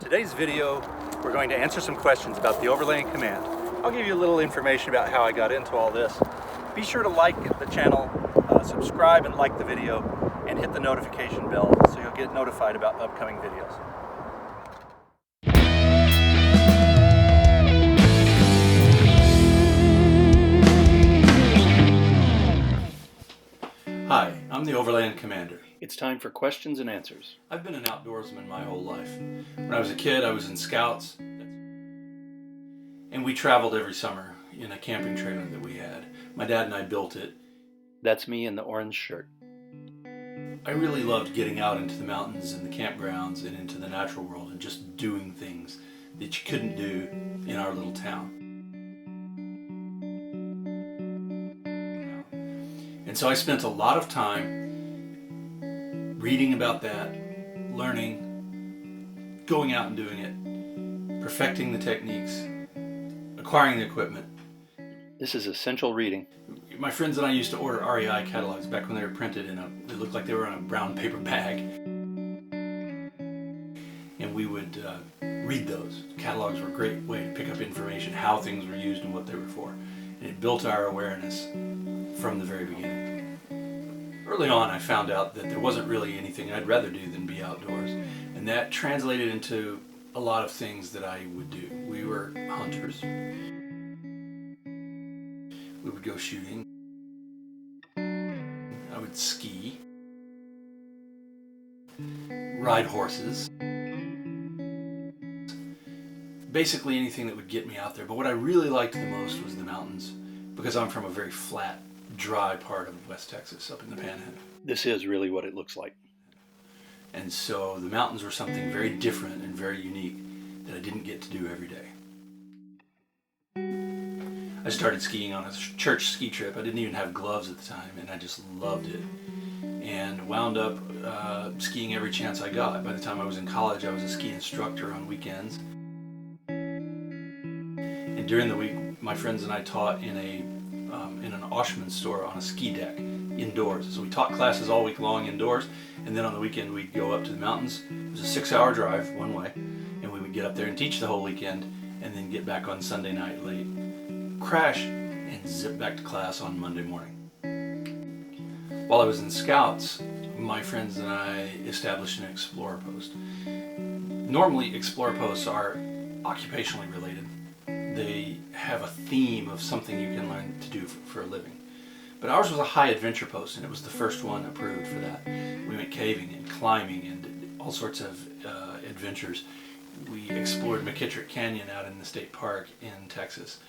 Today's video, we're going to answer some questions about the Overland Command. I'll give you a little information about how I got into all this. Be sure to like the channel, subscribe and like the video, and hit the notification bell so you'll get notified about upcoming videos. Hi, I'm the Overland Commander. It's time for questions and answers. I've been an outdoorsman my whole life. When I was a kid, I was in Scouts, and we traveled every summer in a camping trailer that we had. My dad and I built it. That's me in the orange shirt. I really loved getting out into the mountains and the campgrounds and into the natural world and just doing things that you couldn't do in our little town. And so I spent a lot of time reading about that, learning, going out and doing it, perfecting the techniques, acquiring the equipment. This is essential reading. My friends and I used to order REI catalogs back when they were printed they looked like they were in a brown paper bag. And we would read those. Catalogs were a great way to pick up information, how things were used and what they were for. And it built our awareness from the very beginning. Early on, I found out that there wasn't really anything I'd rather do than be outdoors, and that translated into a lot of things that I would do. We were hunters. We would go shooting. I would ski, ride horses, basically anything that would get me out there. But what I really liked the most was the mountains, because I'm from a very flat, dry part of West Texas, up in the Panhandle. This is really what it looks like. And so the mountains were something very different and very unique that I didn't get to do every day. I started skiing on a church ski trip. I didn't even have gloves at the time, and I just loved it. And wound up skiing every chance I got. By the time I was in college, I was a ski instructor on weekends. And during the week, my friends and I taught in an Oshman store on a ski deck indoors. So we taught classes all week long indoors, and then on the weekend we'd go up to the mountains. It was a 6-hour drive one way, and we would get up there and teach the whole weekend, and then get back on Sunday night late, crash, and zip back to class on Monday morning. While I was in Scouts, my friends and I established an Explorer post. Normally Explorer posts are occupationally related. They have a theme of something you can learn to do for a living. But ours was a high adventure post, and it was the first one approved for that. We went caving and climbing and all sorts of adventures. We explored McKittrick Canyon out in the state park in Texas.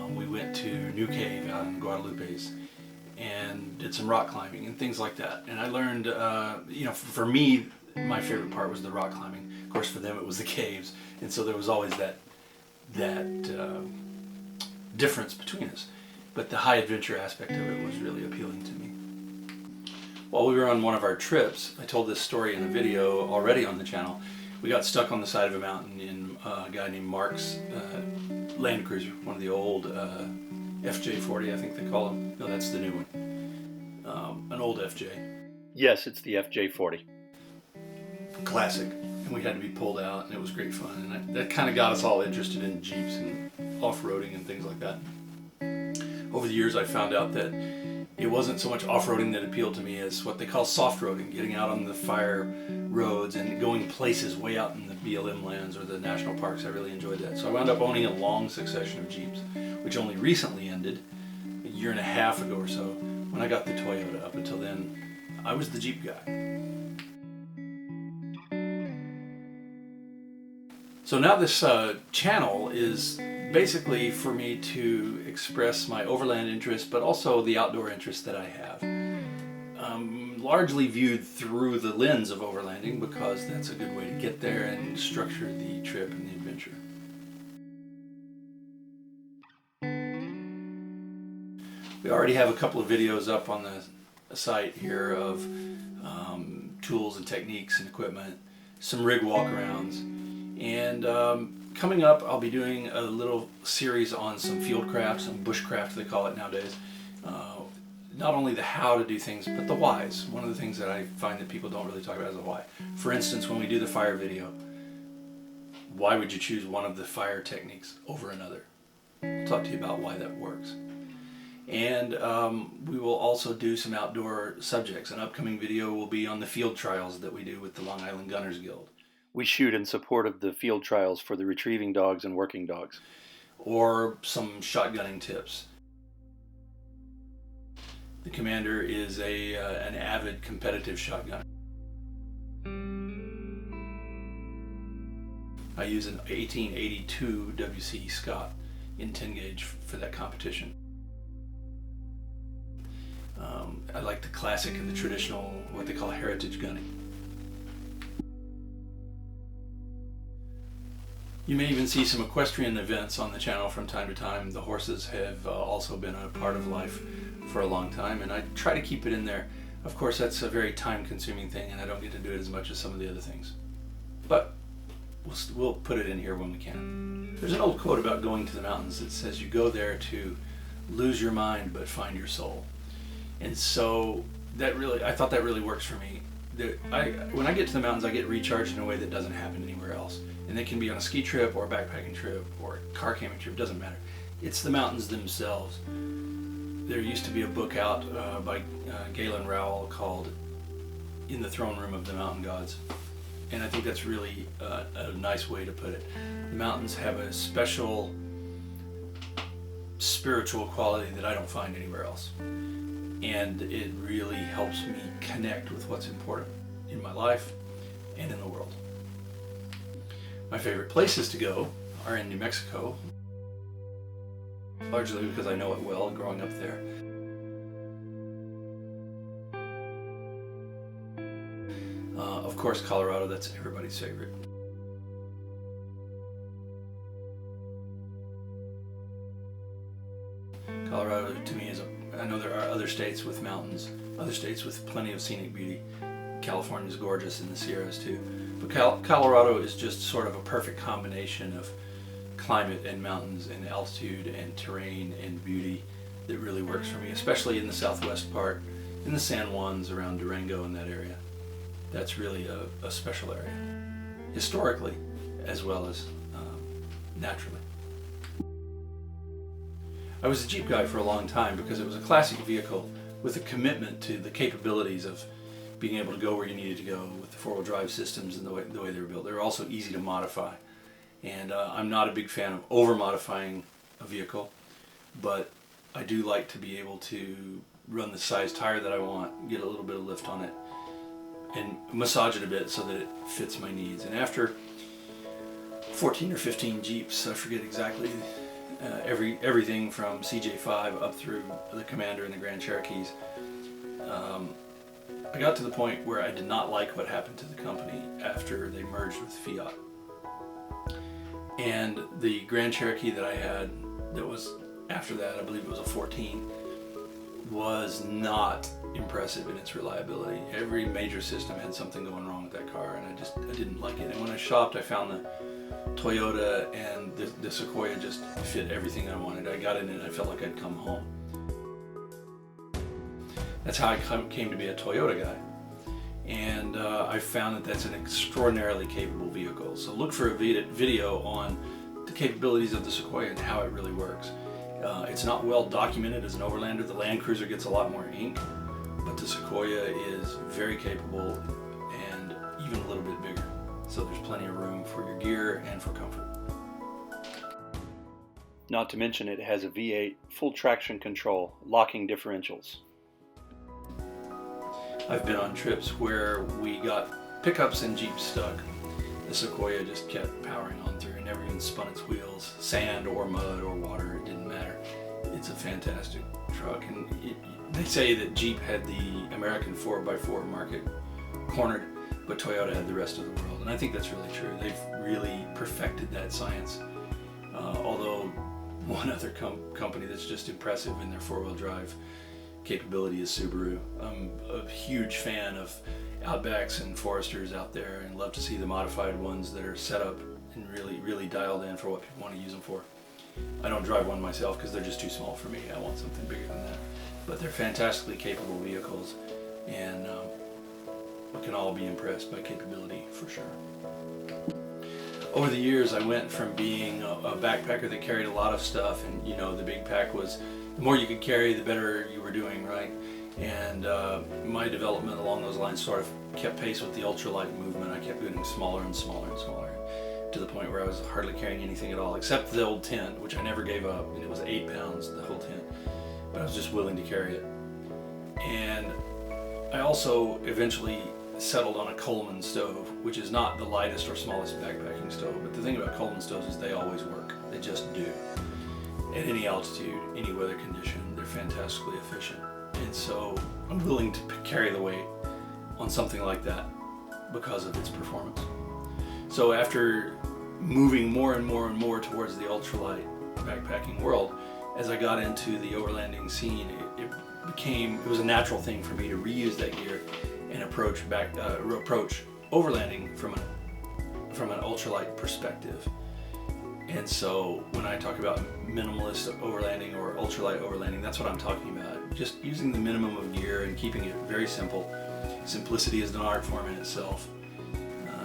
We went to New Cave out in Guadalupe's and did some rock climbing and things like that. And I learned, for me, my favorite part was the rock climbing. Of course, for them it was the caves, and so there was always that difference between us. But the high adventure aspect of it was really appealing to me. While we were on one of our trips, I told this story in a video already on the channel. We got stuck on the side of a mountain in a guy named Mark's Land Cruiser, one of the old FJ40, I think they call them. No, that's the new one. An old FJ. Yes, it's the FJ40. Classic. And we had to be pulled out, and it was great fun. And that kind of got us all interested in Jeeps and off-roading and things like that. Over the years, I found out that it wasn't so much off-roading that appealed to me as what they call soft-roading, getting out on the fire roads and going places way out in the BLM lands or the national parks. I really enjoyed that. So I wound up owning a long succession of Jeeps, which only recently ended, a year and a half ago or so, when I got the Toyota. Up until then, I was the Jeep guy. So now this channel is basically for me to express my overland interest, but also the outdoor interest that I have. Largely viewed through the lens of overlanding, because that's a good way to get there and structure the trip and the adventure. We already have a couple of videos up on the site here of tools and techniques and equipment, some rig walkarounds. And coming up, I'll be doing a little series on some fieldcraft, some bushcraft they call it nowadays. Not only the how to do things, but the whys. One of the things that I find that people don't really talk about is the why. For instance, when we do the fire video, Why would you choose one of the fire techniques over another? I'll talk to you about why that works. And we will also do some outdoor subjects. An upcoming video will be on the field trials that we do with the Long Island Gunners Guild. We shoot in support of the field trials for the retrieving dogs and working dogs. Or some shotgunning tips. The Commander is an avid competitive shotgunner. I use an 1882 WC Scott in 10 gauge for that competition. I like the classic and the traditional, what they call heritage gunning. You may even see some equestrian events on the channel from time to time. The horses have also been a part of life for a long time, and I try to keep it in there. Of course, that's a very time-consuming thing, and I don't get to do it as much as some of the other things. But we'll put it in here when we can. There's an old quote about going to the mountains that says you go there to lose your mind but find your soul. And so I thought that really works for me. When I get to the mountains, I get recharged in a way that doesn't happen anywhere else. And they can be on a ski trip or a backpacking trip or a car camping trip, doesn't matter. It's the mountains themselves. There used to be a book out by Galen Rowell called In the Throne Room of the Mountain Gods. And I think that's really a nice way to put it. The mountains have a special spiritual quality that I don't find anywhere else. And it really helps me connect with what's important in my life and in the world. My favorite places to go are in New Mexico, largely because I know it well growing up there. Of course, Colorado, that's everybody's favorite. Colorado to me I know there are other states with mountains, other states with plenty of scenic beauty. California is gorgeous in the Sierras too. But Colorado is just sort of a perfect combination of climate and mountains and altitude and terrain and beauty that really works for me, especially in the southwest part, in the San Juans around Durango in that area. That's really a special area, historically as well as naturally. I was a Jeep guy for a long time because it was a classic vehicle with a commitment to the capabilities of being able to go where you needed to go with the four-wheel drive systems and the way they were built. They were also easy to modify. And I'm not a big fan of over-modifying a vehicle, but I do like to be able to run the size tire that I want, get a little bit of lift on it, and massage it a bit so that it fits my needs. And after 14 or 15 Jeeps, I forget exactly, everything from CJ5 up through the Commander and the Grand Cherokees, I got to the point where I did not like what happened to the company after they merged with Fiat. And the Grand Cherokee that I had, that was after that, I believe it was a 14, was not impressive in its reliability. Every major system had something going wrong with that car, and I didn't like it. And when I shopped, I found the Toyota and the Sequoia just fit everything I wanted. I got in it and I felt like I'd come home. That's how I came to be a Toyota guy. And I found that that's an extraordinarily capable vehicle. So look for a video on the capabilities of the Sequoia and how it really works. It's not well documented as an Overlander. The Land Cruiser gets a lot more ink, but the Sequoia is very capable and even a little bit bigger. So there's plenty of room for your gear and for comfort. Not to mention it has a V8 full traction control, locking differentials. I've been on trips where we got pickups and Jeeps stuck. The Sequoia just kept powering on through, never even spun its wheels. Sand or mud or water, it didn't matter. It's a fantastic truck, and they say that Jeep had the American 4x4 market cornered, but Toyota had the rest of the world, and I think that's really true. They've really perfected that science. Although one other company that's just impressive in their four-wheel drive capability is Subaru. I'm a huge fan of Outbacks and Foresters out there, and love to see the modified ones that are set up and really dialed in for what people want to use them for. I don't drive one myself because they're just too small for me. I want something bigger than that. But they're fantastically capable vehicles, and we can all be impressed by capability for sure. over the years I went from being a backpacker that carried a lot of stuff, and the big pack was, the more you could carry, the better you were doing, right? And my development along those lines sort of kept pace with the ultralight movement. I kept getting smaller and smaller and smaller, to the point where I was hardly carrying anything at all, except the old tent, which I never gave up, and it was 8 pounds, the whole tent, but I was just willing to carry it. And I also eventually settled on a Coleman stove, which is not the lightest or smallest backpacking stove, but the thing about Coleman stoves is they always work. They just do. At any altitude, any weather condition, they're fantastically efficient. And so I'm willing to carry the weight on something like that because of its performance. So after moving more and more and more towards the ultralight backpacking world, as I got into the overlanding scene, it was a natural thing for me to reuse that gear and approach overlanding from an ultralight perspective. And so when I talk about minimalist overlanding or ultralight overlanding, that's what I'm talking about. Just using the minimum of gear and keeping it very simple. Simplicity is an art form in itself.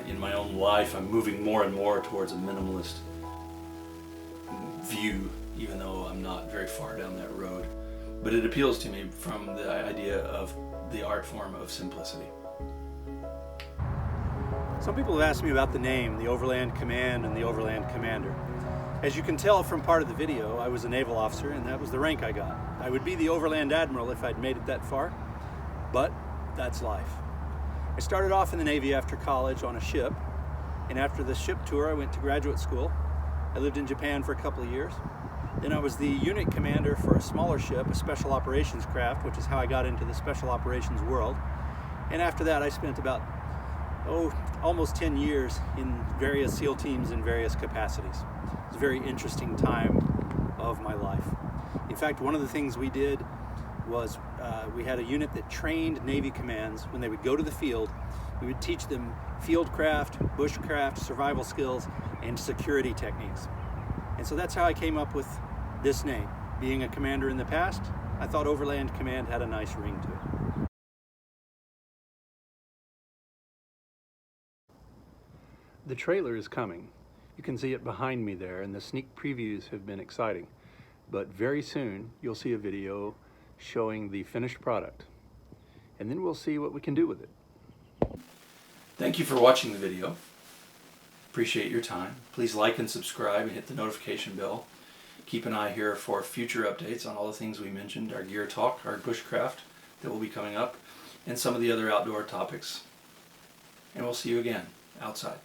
In my own life, I'm moving more and more towards a minimalist view, even though I'm not very far down that road. But it appeals to me from the idea of the art form of simplicity. Some people have asked me about the name, the Overland Command and the Overland Commander. As you can tell from part of the video, I was a naval officer, and that was the rank I got. I would be the Overland Admiral if I'd made it that far, but that's life. I started off in the Navy after college on a ship, and after the ship tour I went to graduate school. I lived in Japan for a couple of years. Then I was the unit commander for a smaller ship, a special operations craft, which is how I got into the special operations world. And after that I spent about almost 10 years in various SEAL teams in various capacities. It was a very interesting time of my life. In fact, one of the things we did was we had a unit that trained Navy commands. When they would go to the field, we would teach them fieldcraft, bushcraft, survival skills, and security techniques. And so that's how I came up with this name. Being a commander in the past, I thought Overland Command had a nice ring to it. The trailer is coming. You can see it behind me there, and the sneak previews have been exciting. But very soon, you'll see a video showing the finished product. And then we'll see what we can do with it. Thank you for watching the video. Appreciate your time. Please like and subscribe and hit the notification bell. Keep an eye here for future updates on all the things we mentioned, our gear talk, our bushcraft that will be coming up, and some of the other outdoor topics. And we'll see you again outside.